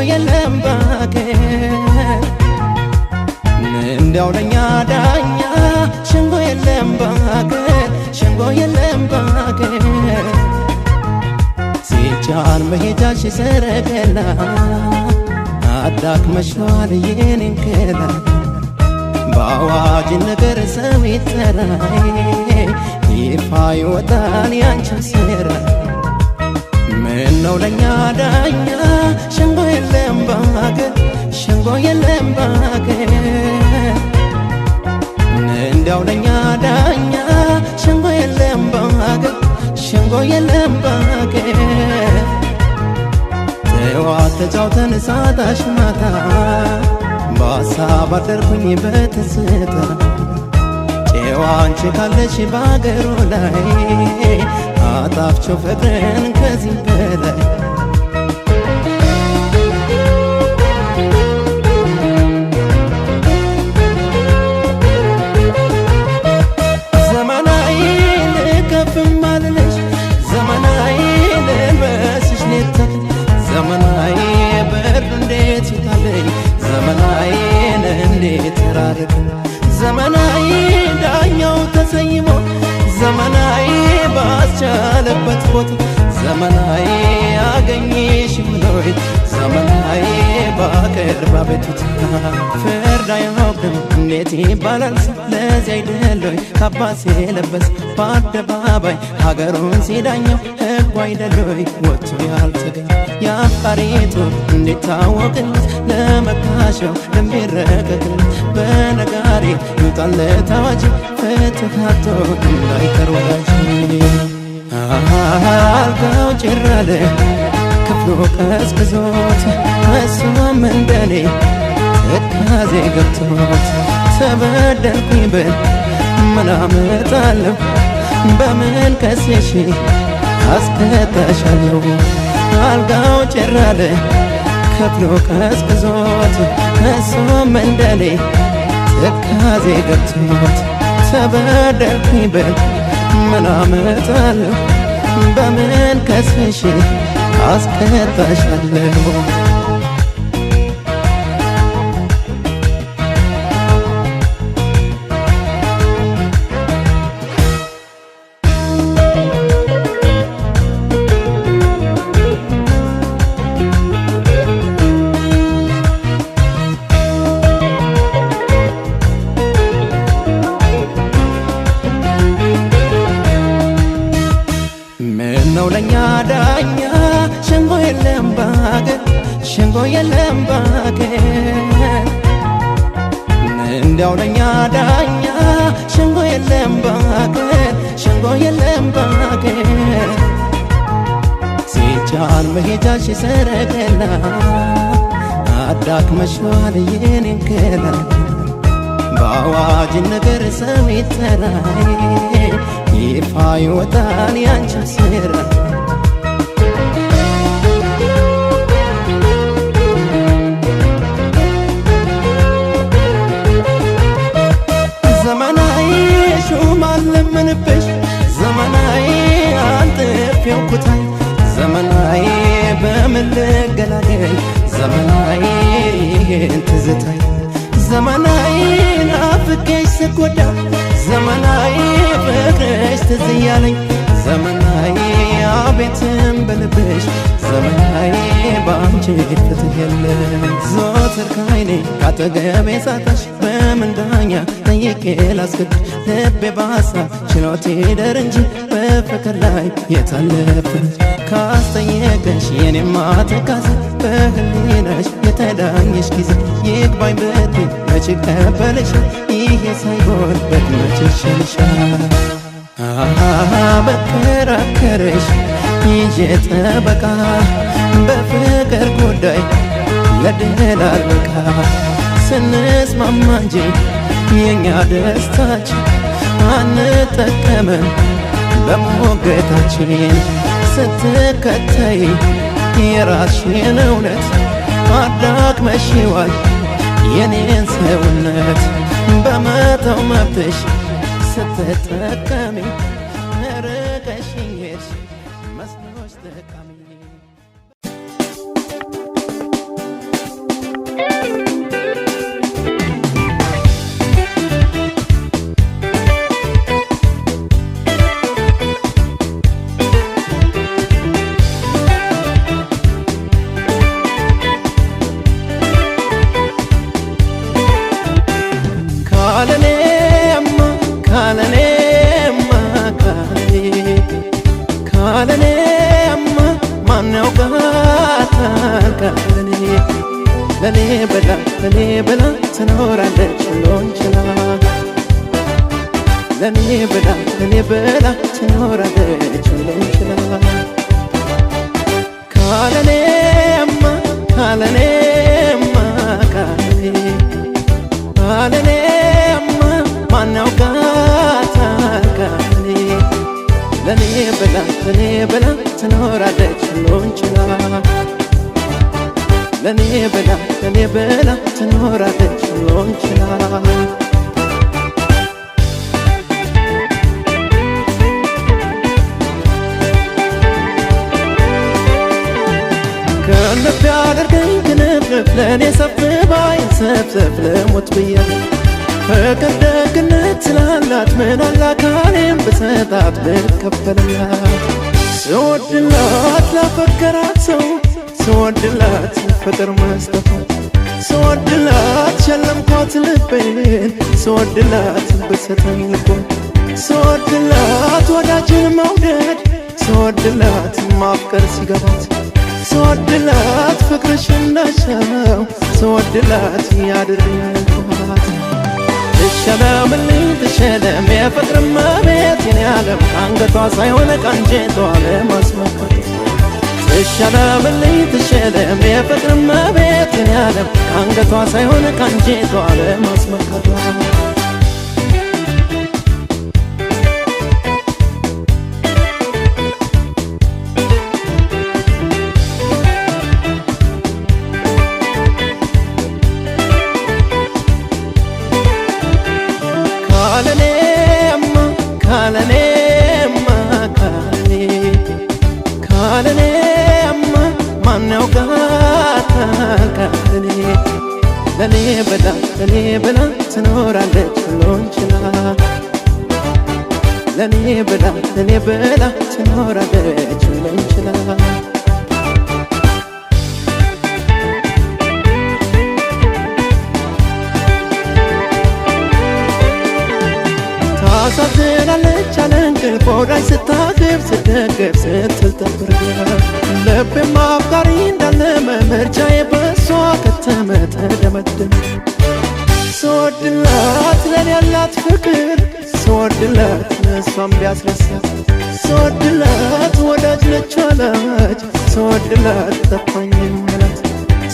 የለም ባገር እንዲያው ለኛ ዳኛ ሸንጎ የለም ባገር ሸንጎ የለም ባገር ሲጫን መሄጃሽ ሰረገላ አዳክመሽዋል የኔን ገላ በአዋጅ ነገር ሰው ይጠራይ ይፋ ይወጣል ያንቺ ስራ ምነው ለኛ ዳኛ ሸንጎ የለም ባገር ሸንጎ የለም ባገር እንዲያው ለኛ ዳኛ ሸንጎ የለም ባገር ሸንጎ የለም ባገር ተዋት ተጫውተን ሳታሽ ማታ በሀሳብ አደርኩኝ በትዝታ ጨዋ አንቺ ካለሽ ባገሩ ላይ አጣፍቸው ፍቅርን ከዚህ በላይ ዘመናዊ ልከፍም አልልሽ ዘመናዊ ልልበስሽ ኔታ ዘመናዊ ብርድ እንዴት ይታለኝ ዘመናዊን እንዴት ተራርቅ ዘመናዊ ዳኛው ተሰይሞ ዘመናዊ ባስቻለበት ቦታ ዘመናዊ አገኘሽ ብሎይ ዘመናዊ ባቀርባ ቤቱታ ፍርድ አያውቅም እንዴት ይባላል ለዚህ አይደለይ ካባስ የለበስ በአደባባይ ሀገሩን ሲዳኘው ሕጉ አይደለይ ወጥቶ ያልተገኘ ያፋሪቱ እንዴት ታወቅለት ለመካሸው ለሚረቀቅለት በነጋሪ ይውጣለት አዋጅ ፍትሃቶ እንዳይቀር ወዳጅ አልጋው ጭራለ ክፍሉ ቀዝቅዞት እሷም እንደኔ ትካዜ ገብቶት ተበደልኩኝ ብል ምን አመጣለሁ በምን ከሴሽ አስከታሻለሁ አልጋው ጭራለ ክፍሉ ቀዝቅዞት እሷም እንደኔ ትካዜ ገብቶት ተበደልኩኝ ብል ምን አመጣለሁ በምን ከሴሽ አስከታሻለሁ ምነው ለኛ ዳኛ ሸንጎ የለም ባገር ሸንጎ የለም ባገር እንዲያው ለኛ ዳኛ ሸንጎ የለም ባገር ሸንጎ የለም ባገር ሲጫን መሄጃሽ ሰረገላ አዳክመሽዋል የኔን ገላ በአዋጅ ነገር ሰው ይጠራይ ይፋ ይወጣል ያንቺ ስራ ዘመናዊ ሹም አለምንብሽ ዘመናዊ አንጥፌው ኩታይ ዘመናዊ በምን ልገላገል ዘመናዊ ይሄን ትዝታይ ዘመናዊ ናፍቄሽ ስጎዳ ዘመናዊ ፍቅርሽ ትዝ እያለኝ ዘመናዊ አቤትም በልብሽ ዘመናዊ በአንቺ ፍትህ የለም ዘወትር ከዓይኔ ካጠገቤ ሳታሽ በምን ዳኛ ጠይቄ ላስገድሽ ልቤ በሀሳብ ችሎት ይደር እንጂ በፍቅር ላይ የታለፍሽ ካስጠየቀሽ የኔማ ትካዜ በህሊናሽ የተዳኘሽ ጊዜ ይግባኝ ብትይ መች ቀበልሻል ይሄ ሳይሆን በመች ይሻልሻል በከራከረሽ ይዤ ጠበቃ በፍቅር ጉዳይ ለድል አልበቃ ስንስማማ እንጂ የኛ ደስታችን አንጠቀምም በሞገታችን ስትከተይ የራስሽን እውነት አዳክመሽዋል የኔን ሰውነት በመተው መብትሽ ስትጠቀሚ ርቀሽኝ ሄድሽ መስሎሽ ጠቃሚ ለኔ ብላ ለኔ ብላ ትኖራለች ሁሉን ችላ ለኔ ብላ ለኔ ብላ ትኖራለች ሁሉን ችላ ካለኔማ ካለኔማ ካለኔማ ማን ያውቃታል ካለኔ ለኔ ብላ ለኔ ብላ ትኖራለች ሁሉን ችላ ለኔ ብላ ለኔ ብላ ትኖራለች ሁሉን ችላ ከነፍ ያደርገኝ ክንፍንፍ ለኔ ሰፍ ባይ ሰፍሰፍ ለሞት ብዬ ፍቅር ደግነት ስላላት ምን አላካሌም ብሰጣት ብከፈልላት ስወድላት ላፈቀራት ሰው ስወድላት ፍቅር መስጠቷት ስወድላት ሸለምኳት ልቤን ስወድላት ብሰጠኝ ልቦን ስወድላት ወዳጅን መውደድ ስወድላት ማፍቀር ሲገባት ስወድላት ፍቅርሽ እንዳሻው ስወድላት ያድርግባት ትሸለምልኝ ትሸለም የፍቅር እመቤት የኔ ዓለም አንገቷ ሳይሆን ከአንጀቷ ለማስመካት ትሸለምልኝ ትሸለም የፍቅር እመቤት የኔ ዓለም አንገቷ ሳይሆን ከአንጀቷ ለማስመካት ካለኔማ ማን ያውቃታል ካለኔ ለኔ ብላ ለኔ ብላ ትኖራለች ሁሉን ችላ ለኔ ብላ ለኔ ብላ ትኖራለች ሁሉን ችላ ታሳዝናለች አለ እንቅልፍ ወዳጅ ስታቅፍ ስትደገፍ ስትል ተብርጋ ልቤም አፍቃሪ እንዳለ ምርጫዬ በሷ ከተመ ተደመደመ ስወድላት ለኔ ያላት ፍቅር ስወድላት እሷም ቢያስረሳት ስወድላት ወዳጅ ነች አላች ስወድላት ጠፋኝ መላት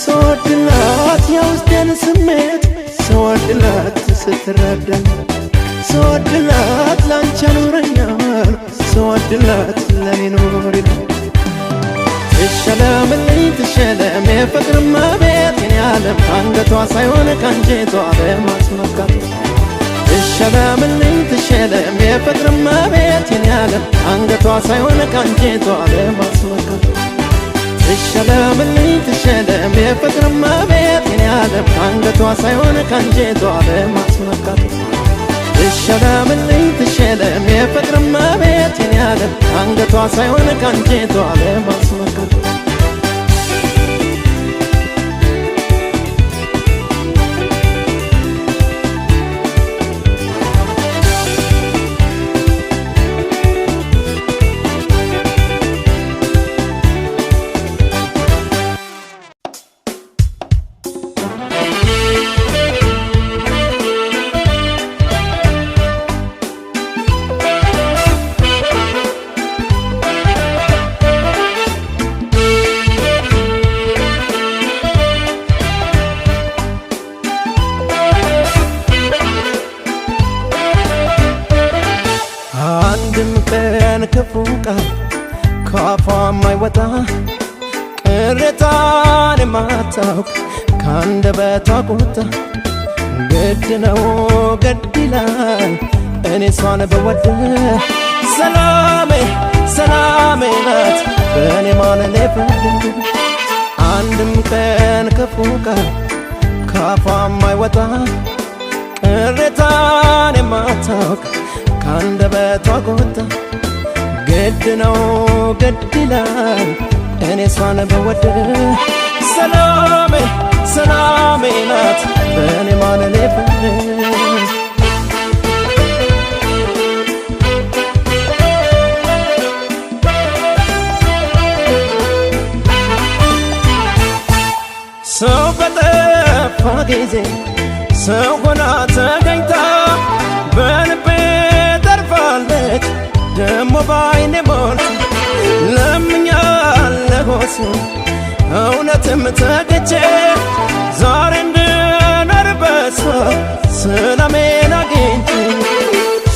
ስወድላት የውስጤን ስሜት ስወድላት ስትረዳኝ ስወድላት ላንቺ ያኖረኛል ስወድላት ለኔ ኖሪልኝ ትሸለምልኝ ትሸለም የፍቅር እመቤት የኔ ዓለም አንገቷ ሳይሆን ከአንጀቷ ለማስመካት ትሸለምልኝ ትሸለም የፍቅር እመቤት የኔ ዓለም አንገቷ ሳይሆን ከአንጀቷ ለማስመካት ትሸለምልኝ ትሸለም የፍቅር እመቤት የኔ ዓለም አንገቷ ሳይሆን ከአንጀቷ ለማስመካት ትሸለምልኝ ትሸለም የፍቅር እመቤት የኔ ዓለም አንገቷ ሳይሆን ከአንጀቷ ለማስመካት ክፉ ቃል ከአፏ የማይወጣ ቅሬታን የማታውቅ ከአንደበቷ ቁጣ ግድ ነው ግድ ይላል እኔ እሷን ብወድ ሰላሜ ሰላሜ ናት በእኔ ማለሌ ፍርድ አንድም ቀን ክፉ ቃል ከአፏ የማይወጣ ቅሬታን የማታውቅ ከአንደበቷ ቁጣ ግድ ነው ግድ ይላል እኔ እሷን ብወድ ሰላሜ ሰላሜ ናት በእኔ ማለሌ ፍርድ So በጠፋ ጊዜ ሰው ሆና ተገኝታ በልቤ ተርፋለች ደሞ ባይኔ ሞልታ ለምኛለሁ እውነትም ተገቼ ዛሬ እንድኖር በሷ ሰላሜን አግኝቼ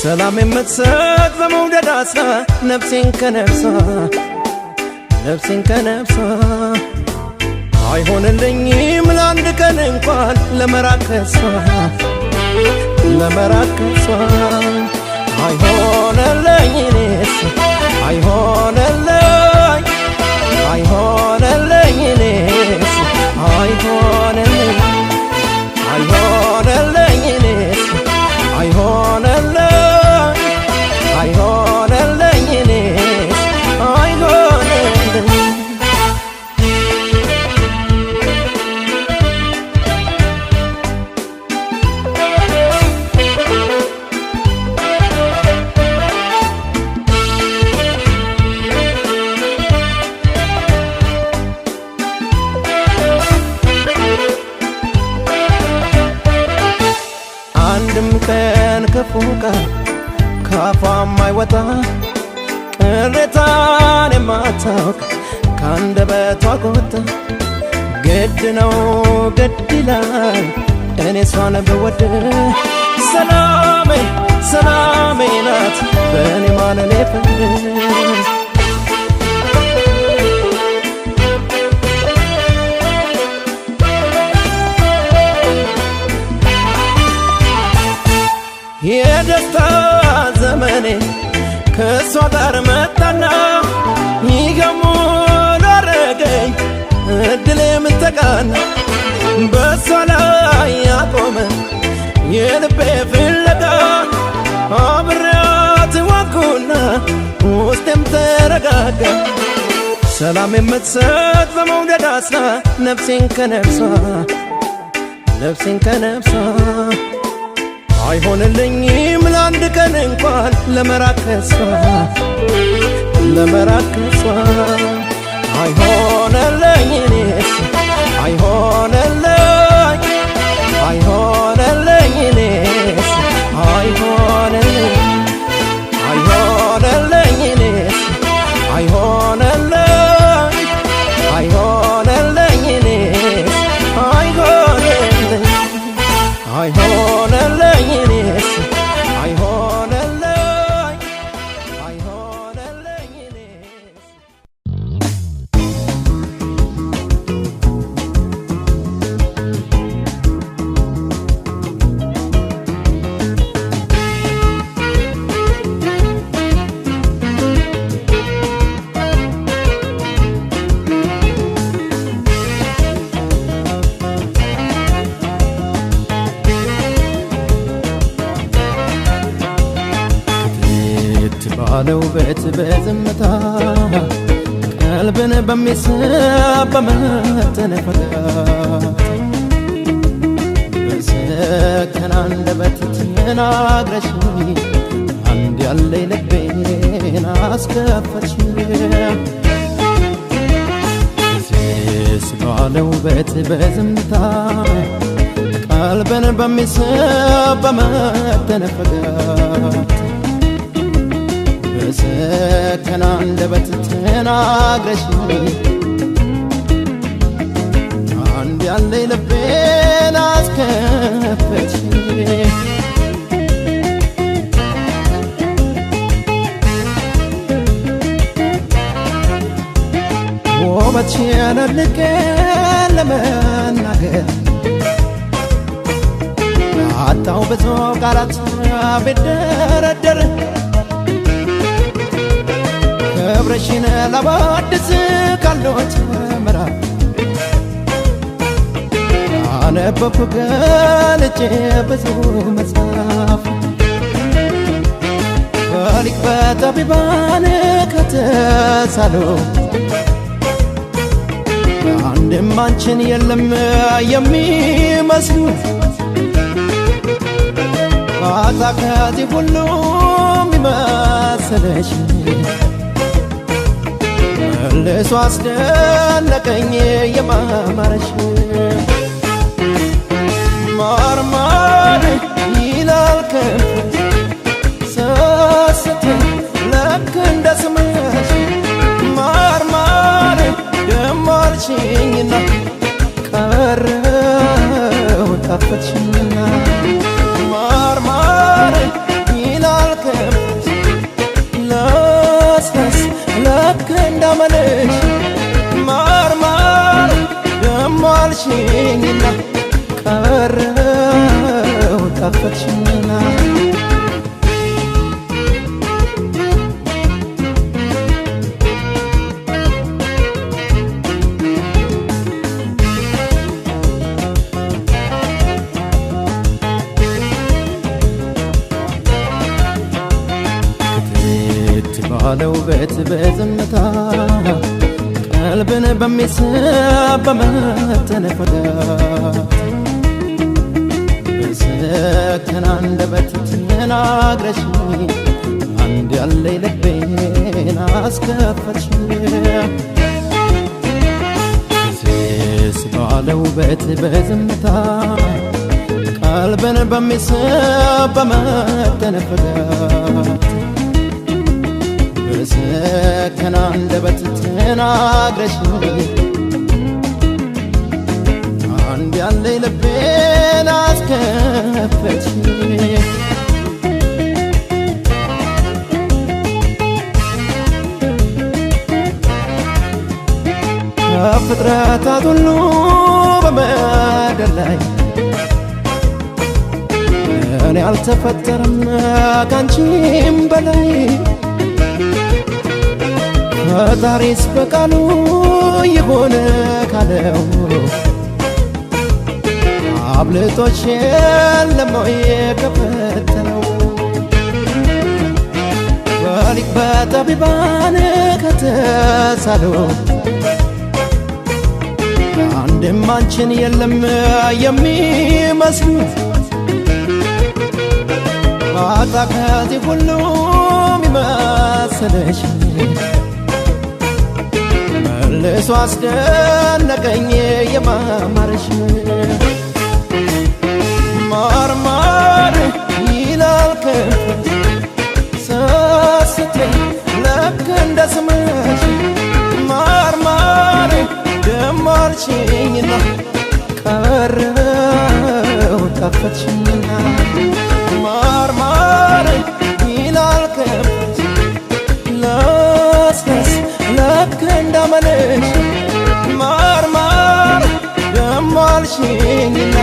ሰላም የምትሰጥ በመውደድ አስራ ነፍሴን ከነፍሷ አይሆንልኝም ለአንድ ቀን እንኳን ለመራቅ ከሷ አይሆንልኝ እኔስ አይሆንልኝ እኔስ አይሆንልኝ እኔስ አይሆንልኝ እኔስ አይሆንልኝ አንድም ቀን ክፉ ቃል ካፏ ማይወጣ ቅሬታን የማታውቅ ካንደበቷ ቆጣ ግድ ነው ግድ ይላል እኔ እሷን ብወድ ሰላሜ ናት በእኔ ማለኔ ፍቅር የደስታ ዘመኔ ከእሷ ጋር መጣና ይገሙን አረገኝ እድሌ ምተቃና በእሷ ላይ ያቆመ የልቤ ፍለጋ አብሬያት ዋንኩና ውስጤም ተረጋጋ ሰላም የምትሰጥ በመውደድ አስራ ነፍሴን ከነፍሷ አይሆንልኝም ለአንድ ቀን እንኳን ለመራቅ ከሷ አይሆንልኝ እኔስ አይሆንልኝ እኔስ አይሆንልኝ እኔስ አይሆንልኝ እኔስ አይሆንልኝ እኔስ አይሆንልኝ እኔስ ባለው ቤት በዝምታ ቀልብን በሚስብ በመተነፈጋት በሰከነ አንደበት ተናግረሽኝ አንድ ያለኝ ልቤን አስከፈትሽኝ ሴስ ባለው ቤት በዝምታ ቀልብን በሚስብ በመተነፈጋት በሰከነ አንደበት ተናግረሽኝ አንድ ያለኝ ልቤን አስከፈትሽኝ ውበትሽን አድንቄ ለመናገር አጣው ብዙ ቃላት ቢደረደር ክብርሽን ላወድስ ካሉት ምዕራፍ አነበብኩ ገልጬ ብዙ መጽሐፍ በሊቅ በጠቢባን ከተሳሉ አንድም አንቺን የለም የሚመስሉ ባታ ከዚህ ሁሉ የሚመስለሽ መልሶ አስደነቀኝ የማማረሽ ደመርሽኝና ቀረው ጠፈትሽኝና ባለው ቤት በዝምታ ቀልብን በሚስብ በመተነፈጋት በሰከነ አንደበት ተናግረሽ አንድ ያለኝ ልቤን አስከፈትሽ ሴስ ባለው ቤት በዝምታ ቀልብን በሚስብ በመተነፈጋት በሰከነ አንደበት ተናግረሽ አንድ ያለኝ ልቤን አስከፈትሽ ከፍጥረታት ሁሉ በምድር ላይ እኔ አልተፈጠረም ካንቺም በላይ ፈጣሪስ በቃሉ ይሆን ካለው አብልጦሽ የለም ወይ ከፈተነው በሊቅ በጠቢባን ከተሳለው አንድም አንቺን የለም የሚመስሉት ባጣ ከዚህ ሁሉ የሚመስልሽ መልሶ አስደነቀኝ የማማርሽ ማርማር ይላል ከንፈር ሰስተኝ ልክ እንደ ስምሽ ማርማር ደሞ አልሽኝና ቀረው ጠፈትሽኝና ማርማር ይላል ከንፈር ለስለስ ልክ እንዳመልሽ ማርማር ደሞ አልሽኝና